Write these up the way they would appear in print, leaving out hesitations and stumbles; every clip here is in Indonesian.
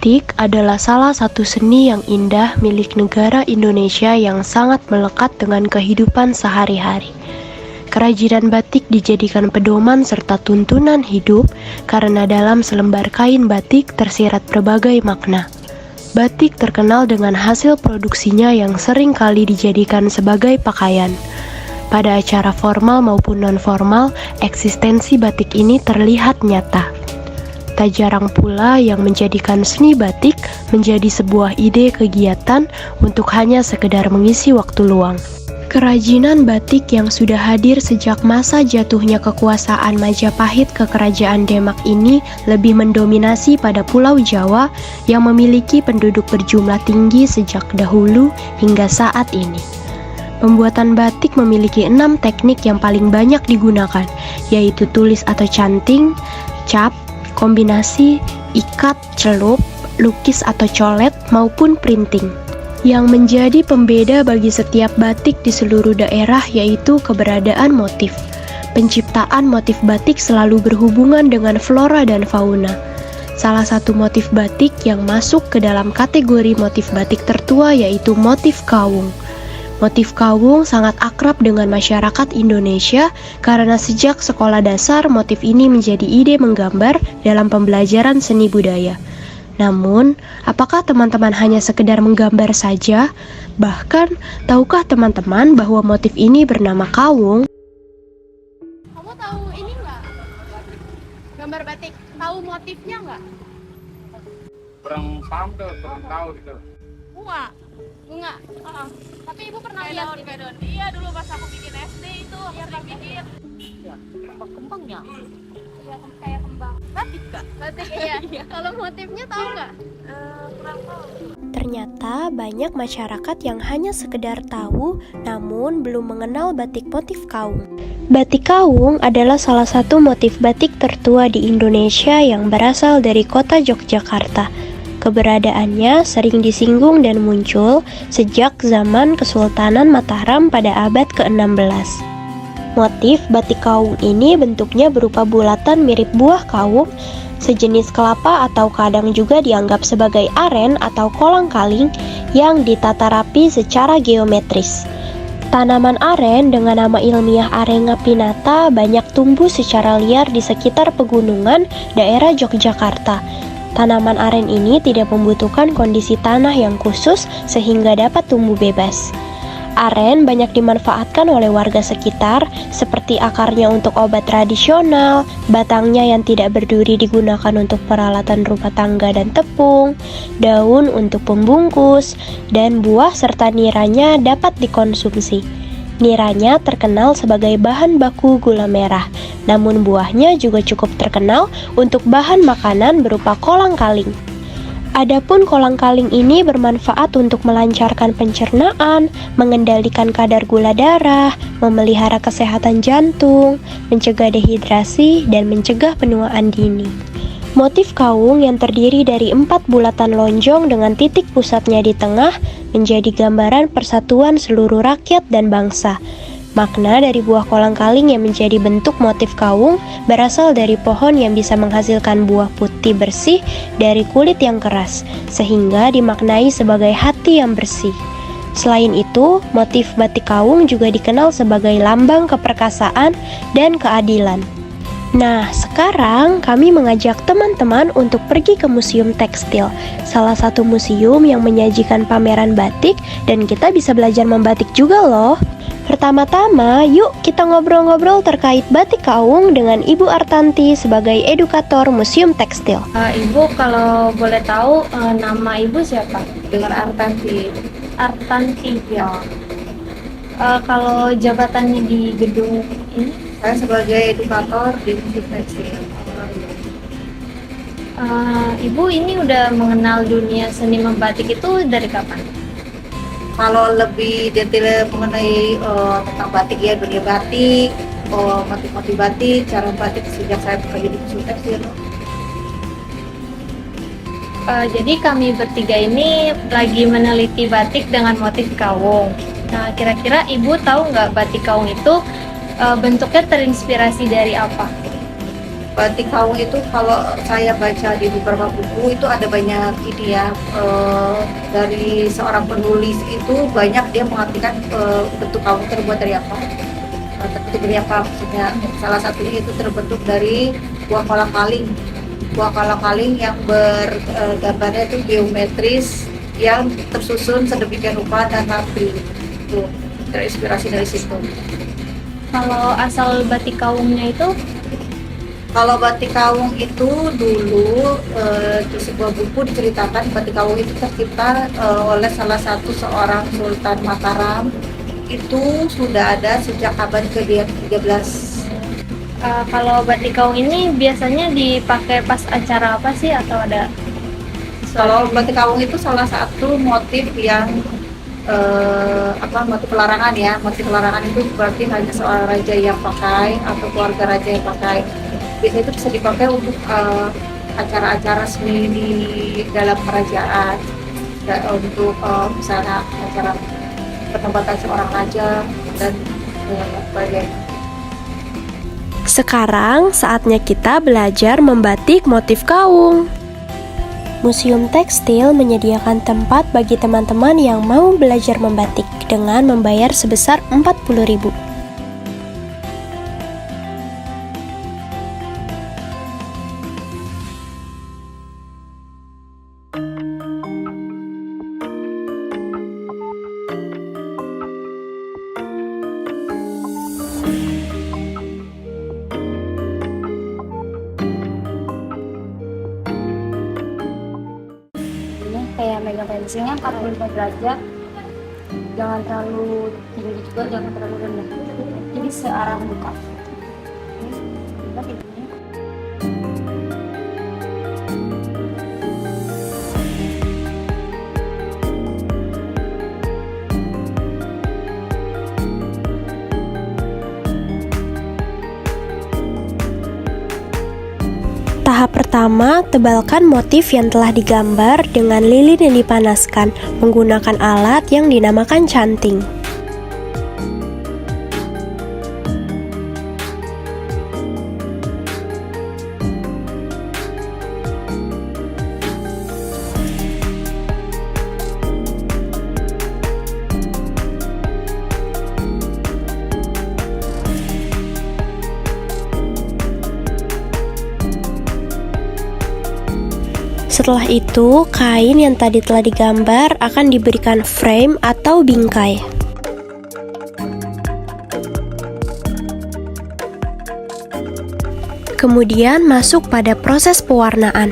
Batik adalah salah satu seni yang indah milik negara Indonesia yang sangat melekat dengan kehidupan sehari-hari. Kerajinan batik dijadikan pedoman serta tuntunan hidup karena dalam selembar kain batik tersirat berbagai makna. Batik terkenal dengan hasil produksinya yang sering kali dijadikan sebagai pakaian. Pada acara formal maupun non-formal, eksistensi batik ini terlihat nyata. Tak jarang pula yang menjadikan seni batik menjadi sebuah ide kegiatan untuk hanya sekedar mengisi waktu luang. Kerajinan batik yang sudah hadir sejak masa jatuhnya kekuasaan Majapahit ke Kerajaan Demak ini lebih mendominasi pada Pulau Jawa yang memiliki penduduk berjumlah tinggi sejak dahulu hingga saat ini. Pembuatan batik memiliki 6 teknik yang paling banyak digunakan, yaitu tulis atau canting, cap, kombinasi, ikat, celup, lukis atau colet, maupun printing. Yang menjadi pembeda bagi setiap batik di seluruh daerah yaitu keberadaan motif. Penciptaan motif batik selalu berhubungan dengan flora dan fauna. Salah satu motif batik yang masuk ke dalam kategori motif batik tertua yaitu motif kawung. Motif kawung sangat akrab dengan masyarakat Indonesia karena sejak sekolah dasar motif ini menjadi ide menggambar dalam pembelajaran seni budaya. Namun, apakah teman-teman hanya sekedar menggambar saja? Bahkan, tahukah teman-teman bahwa motif ini bernama kawung? Kamu tahu ini nggak? Gambar batik, tahu motifnya nggak? Kurang paham tuh, kurang tahu gitu. Bunga. Tapi ibu pernah Kayak lihat daun, kayak daun. Iya, dulu pas aku bikin SD itu aku sering bikin. Kembang-kembangnya. Iya, kayak kembang. Batik kak? Batik iya. Kalau motifnya tahu nggak? Kurang tahu. Ternyata banyak masyarakat yang hanya sekedar tahu namun belum mengenal batik motif kawung. Batik kawung adalah salah satu motif batik tertua di Indonesia yang berasal dari kota Yogyakarta. Keberadaannya sering disinggung dan muncul sejak zaman Kesultanan Mataram pada abad ke-16. Motif batik kawung ini bentuknya berupa bulatan mirip buah kawung, sejenis kelapa atau kadang juga dianggap sebagai aren atau kolang-kaling yang ditata rapi secara geometris. Tanaman aren dengan nama ilmiah Arenga pinnata banyak tumbuh secara liar di sekitar pegunungan daerah Yogyakarta. Tanaman aren ini tidak membutuhkan kondisi tanah yang khusus sehingga dapat tumbuh bebas. Aren banyak dimanfaatkan oleh warga sekitar, seperti akarnya untuk obat tradisional, batangnya yang tidak berduri digunakan untuk peralatan rumah tangga dan tepung, daun untuk pembungkus, dan buah serta niranya dapat dikonsumsi. Niranya terkenal sebagai bahan baku gula merah, namun buahnya juga cukup terkenal untuk bahan makanan berupa kolang-kaling. Adapun kolang-kaling ini bermanfaat untuk melancarkan pencernaan, mengendalikan kadar gula darah, memelihara kesehatan jantung, mencegah dehidrasi, dan mencegah penuaan dini. Motif kawung yang terdiri dari 4 bulatan lonjong dengan titik pusatnya di tengah menjadi gambaran persatuan seluruh rakyat dan bangsa. Makna dari buah kolang-kaling yang menjadi bentuk motif kawung berasal dari pohon yang bisa menghasilkan buah putih bersih dari kulit yang keras, sehingga dimaknai sebagai hati yang bersih. Selain itu, motif batik kawung juga dikenal sebagai lambang keperkasaan dan keadilan. Nah, sekarang kami mengajak teman-teman untuk pergi ke Museum Tekstil, salah satu museum yang menyajikan pameran batik dan kita bisa belajar membatik juga loh. Pertama-tama, yuk kita ngobrol-ngobrol terkait batik kawung dengan Ibu Artanti sebagai edukator Museum Tekstil. Ibu kalau boleh tahu nama ibu siapa? Dengan Artanti. Artanti ya. Kalau jabatannya di gedung ini? Saya sebagai edukator di Museum Tekstil. Ibu ini udah mengenal dunia seni membatik itu dari kapan? Kalau lebih detail mengenai tentang batik ya, dunia batik, motif-motif batik, cara batik sejak saya bekerja di Museum Tekstil. Jadi kami bertiga ini lagi meneliti batik dengan motif kawung. Nah, kira-kira ibu tahu nggak batik kawung itu bentuknya terinspirasi dari apa? Batik Kawung itu kalau saya baca di beberapa buku itu ada banyak ini ya, dari seorang penulis itu banyak dia mengartikan bentuk kawung terbuat dari apa, terbentuk dari apa maksudnya. Salah satunya itu terbentuk dari buah kolang-kaling, yang bergambarnya itu geometris yang tersusun sedemikian rupa dan rapi. Itu terinspirasi dari situ. Kalau asal batik kawungnya itu Kalau batik kawung itu dulu di sebuah buku diceritakan batik kawung itu tercipta oleh salah satu seorang Sultan Mataram. Itu sudah ada sejak abad ke-13. kalau batik kawung ini biasanya dipakai pas acara apa sih, atau ada Kalau batik kawung itu salah satu motif yang motif pelarangan ya. Motif pelarangan itu berarti hanya seorang raja yang pakai atau keluarga raja yang pakai. Biasanya itu bisa dipakai untuk acara-acara resmi di dalam kerajaan, untuk misalnya acara penempatan seorang raja dan sebagainya. Sekarang saatnya kita belajar membatik motif kawung. Museum Tekstil menyediakan tempat bagi teman-teman yang mau belajar membatik dengan membayar sebesar 40.000. Kayak megang pensilnya 45 derajat, jangan terlalu tinggi juga, jangan terlalu rendah, jadi searah muka. Tahap pertama, tebalkan motif yang telah digambar dengan lilin yang dipanaskan menggunakan alat yang dinamakan canting. Setelah itu, kain yang tadi telah digambar akan diberikan frame atau bingkai. Kemudian masuk pada proses pewarnaan.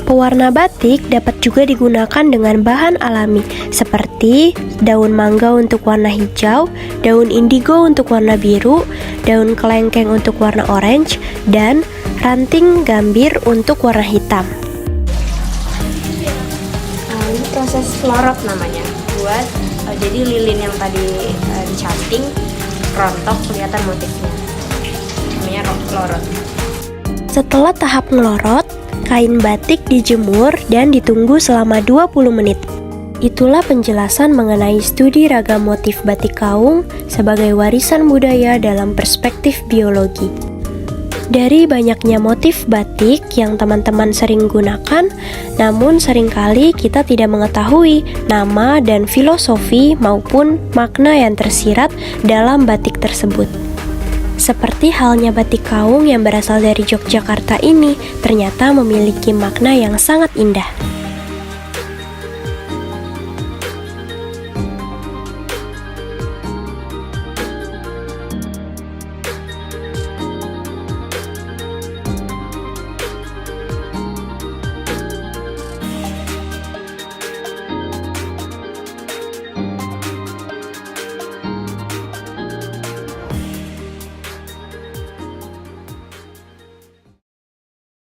Pewarna batik dapat juga digunakan dengan bahan alami seperti daun mangga untuk warna hijau, daun indigo untuk warna biru, daun kelengkeng untuk warna orange, dan ranting gambir untuk warna hitam. Ini proses lorot namanya, buat jadi lilin yang tadi dicanting rontok kelihatan motifnya, namanya lorot. Setelah tahap ngelorot, kain batik dijemur dan ditunggu selama 20 menit. Itulah penjelasan mengenai studi ragam motif batik kawung sebagai warisan budaya dalam perspektif biologi. Dari banyaknya motif batik yang teman-teman sering gunakan, namun seringkali kita tidak mengetahui nama dan filosofi maupun makna yang tersirat dalam batik tersebut. Seperti halnya batik kawung yang berasal dari Yogyakarta ini, ternyata memiliki makna yang sangat indah.